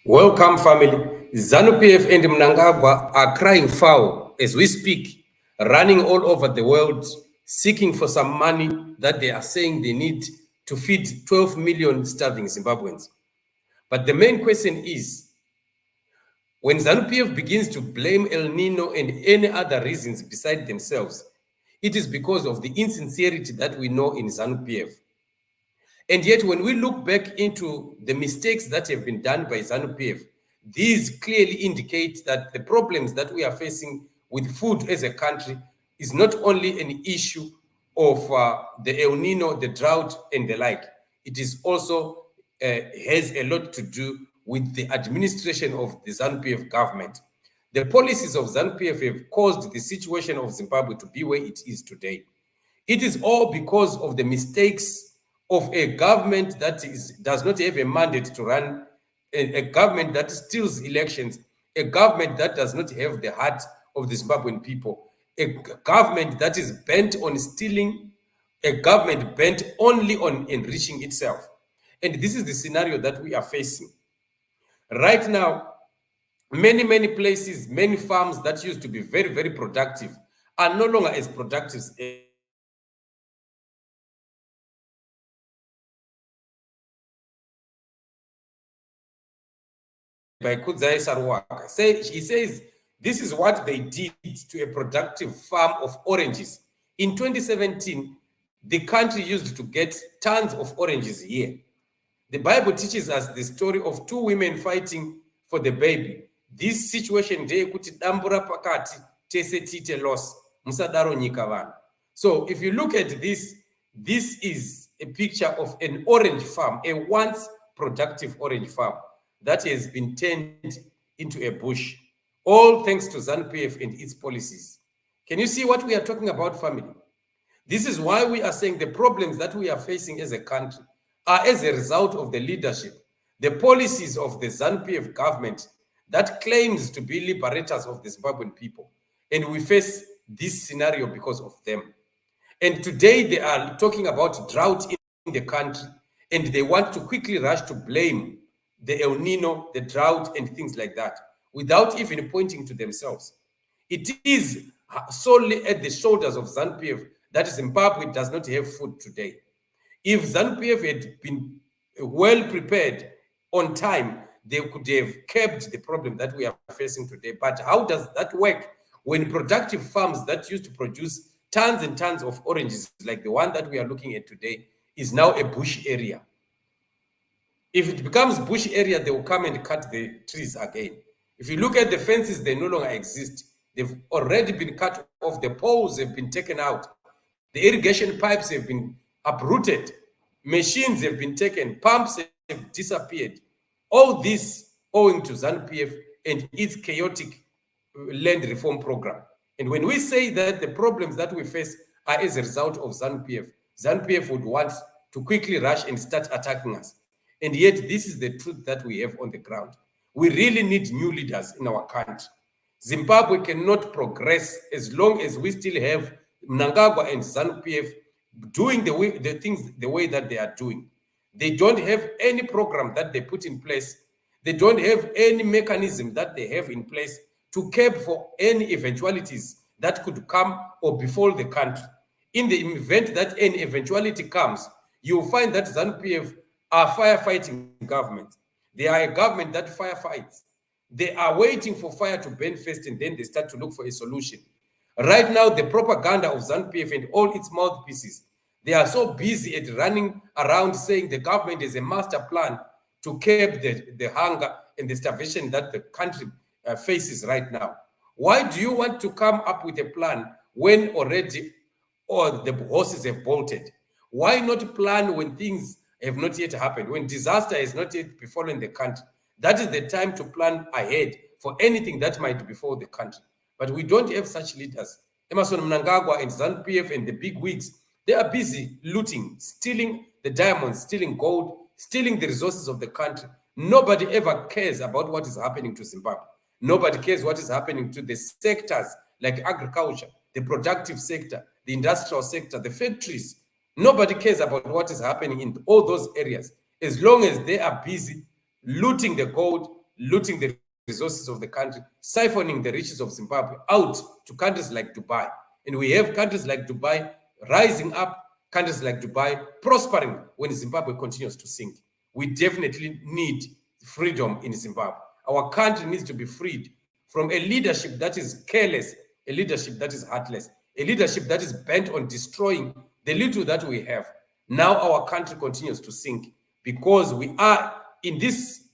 Welcome, family. Zanu PF and Mnangagwa are crying foul as we speak, running all over the world, seeking for some money that they are saying they need to feed 12 million starving Zimbabweans. But the main question is, when Zanu PF begins to blame El Nino and any other reasons beside themselves, it is because of the insincerity that we know in Zanu PF. And yet, when we look back into the mistakes that have been done by Zanu PF, these clearly indicate that the problems that we are facing with food as a country is not only an issue of the El Nino, the drought, and the like. It is also has a lot to do with the administration of the Zanu PF government. The policies of Zanu PF have caused the situation of Zimbabwe to be where it is today. It is all because of the mistakes of a government that does not have a mandate to run, a government that steals elections, a government that does not have the heart of the Zimbabwean people, a government that is bent on stealing, a government bent only on enriching itself. And this is the scenario that we are facing. Right now, many places, many farms that used to be very, very productive are no longer as productive by Kudzai Sarwaka. He says this is what they did to a productive farm of oranges. In 2017, the country used to get tons of oranges here. The Bible teaches us the story of two women fighting for the baby. This situation dey kuti dambura pakati tese tite loss musadaro nyika vanhu. So if you look at this, this is a picture of an orange farm, a once productive orange farm that has been turned into a bush, all thanks to Zanu PF and its policies. Can you see what we are talking about, family? This is why we are saying the problems that we are facing as a country are as a result of the leadership, the policies of the Zanu PF government that claims to be liberators of the Zimbabwean people. And we face this scenario because of them. And today they are talking about drought in the country, and they want to quickly rush to blame the El Nino, the drought, and things like that, without even pointing to themselves. It is solely at the shoulders of Zanu PF that Zimbabwe does not have food today. If Zanu PF had been well prepared on time, they could have kept the problem that we are facing today. But how does that work when productive farms that used to produce tons and tons of oranges, like the one that we are looking at today, is now a bush area? If it becomes bush area, they will come and cut the trees again. If you look at the fences, they no longer exist. They've already been cut off. The poles have been taken out. The irrigation pipes have been uprooted. Machines have been taken. Pumps have disappeared. All this owing to Zanu PF and its chaotic land reform program. And when we say that the problems that we face are as a result of Zanu PF would want to quickly rush and start attacking us. And yet, this is the truth that we have on the ground. We really need new leaders in our country. Zimbabwe cannot progress as long as we still have Mnangagwa and Zanu PF doing the things the way that they are doing. They don't have any program that they put in place. They don't have any mechanism that they have in place to curb for any eventualities that could come or befall the country. In the event that any eventuality comes, you'll find that Zanu PF are firefighting government. They are a government that firefights. They are waiting for fire to burn first, and then they start to look for a solution. Right now, the propaganda of Zanu PF and all its mouthpieces, they are so busy at running around saying the government is a master plan to curb the hunger and the starvation that the country faces right now. Why do you want to come up with a plan when already all the horses have bolted? Why not plan when things have not yet happened, when disaster has not yet befallen the country? That is the time to plan ahead for anything that might befall the country. But we don't have such leaders. Emerson Mnangagwa and Zanu PF and the BIGWIGS, they are busy looting, stealing the diamonds, stealing gold, stealing the resources of the country. Nobody ever cares about what is happening to Zimbabwe. Nobody cares what is happening to the sectors like agriculture, the productive sector, the industrial sector, the factories. Nobody cares about what is happening in all those areas as long as they are busy looting the gold, looting the resources of the country, siphoning the riches of Zimbabwe out to countries like Dubai. And we have countries like Dubai rising up, countries like Dubai prospering when Zimbabwe continues to sink. We definitely need freedom in Zimbabwe. Our country needs to be freed from a leadership that is careless, a leadership that is heartless, a leadership that is bent on destroying the little that we have. Now our country continues to sink because we are in this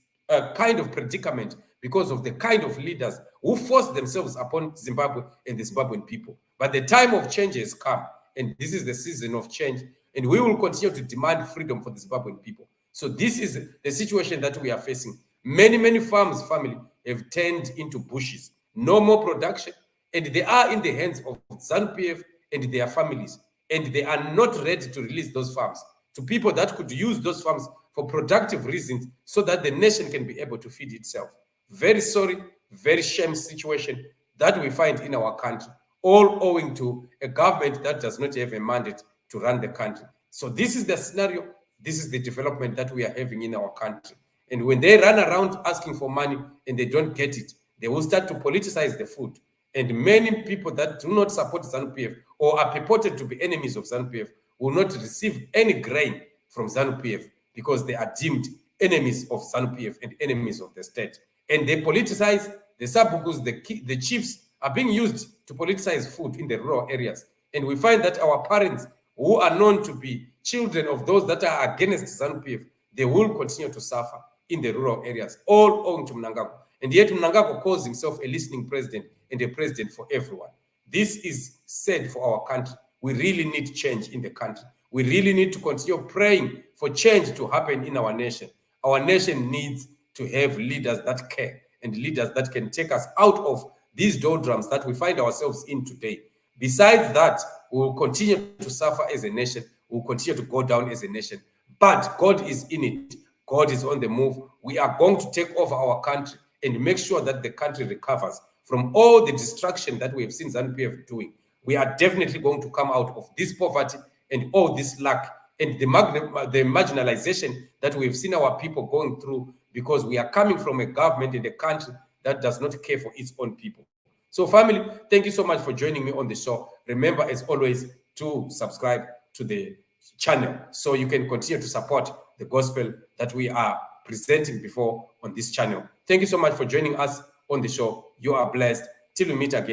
kind of predicament because of the kind of leaders who force themselves upon Zimbabwe and the Zimbabwean people. But the time of change has come, and this is the season of change, and we will continue to demand freedom for the Zimbabwean people. So this is the situation that we are facing. Many farms, family, have turned into bushes. No more production, and they are in the hands of Zanu-PF and their families, and they are not ready to release those farms to people that could use those farms for productive reasons so that the nation can be able to feed itself. Very sorry, very shame situation that we find in our country, all owing to a government that does not have a mandate to run the country. So this is the scenario, this is the development that we are having in our country. And when they run around asking for money and they don't get it, they will start to politicize the food. And many people that do not support ZANU-PF or are purported to be enemies of ZANU-PF will not receive any grain from ZANU-PF because they are deemed enemies of ZANU-PF and enemies of the state. And they politicize the sabukus, the chiefs are being used to politicize food in the rural areas. And we find that our parents, who are known to be children of those that are against ZANU-PF, they will continue to suffer in the rural areas, all owing to Mnangagwa. And yet Mnangagwa calls himself a listening president and a president for everyone. This is sad for our country. We really need change in the country. We really need to continue praying for change to happen in our nation. Our nation needs to have leaders that care and leaders that can take us out of these doldrums that we find ourselves in today. Besides that, we will continue to suffer as a nation. We will continue to go down as a nation. But God is in it. God is on the move. We are going to take over our country and make sure that the country recovers from all the destruction that we have seen ZANU-PF doing. We are definitely going to come out of this poverty and all this lack and the marginalization that we've seen our people going through because we are coming from a government in a country that does not care for its own people. So family, thank you so much for joining me on the show. Remember, as always, to subscribe to the channel so you can continue to support the gospel that we are presenting before on this channel. Thank you so much for joining us on the show. You are blessed. Till we meet again.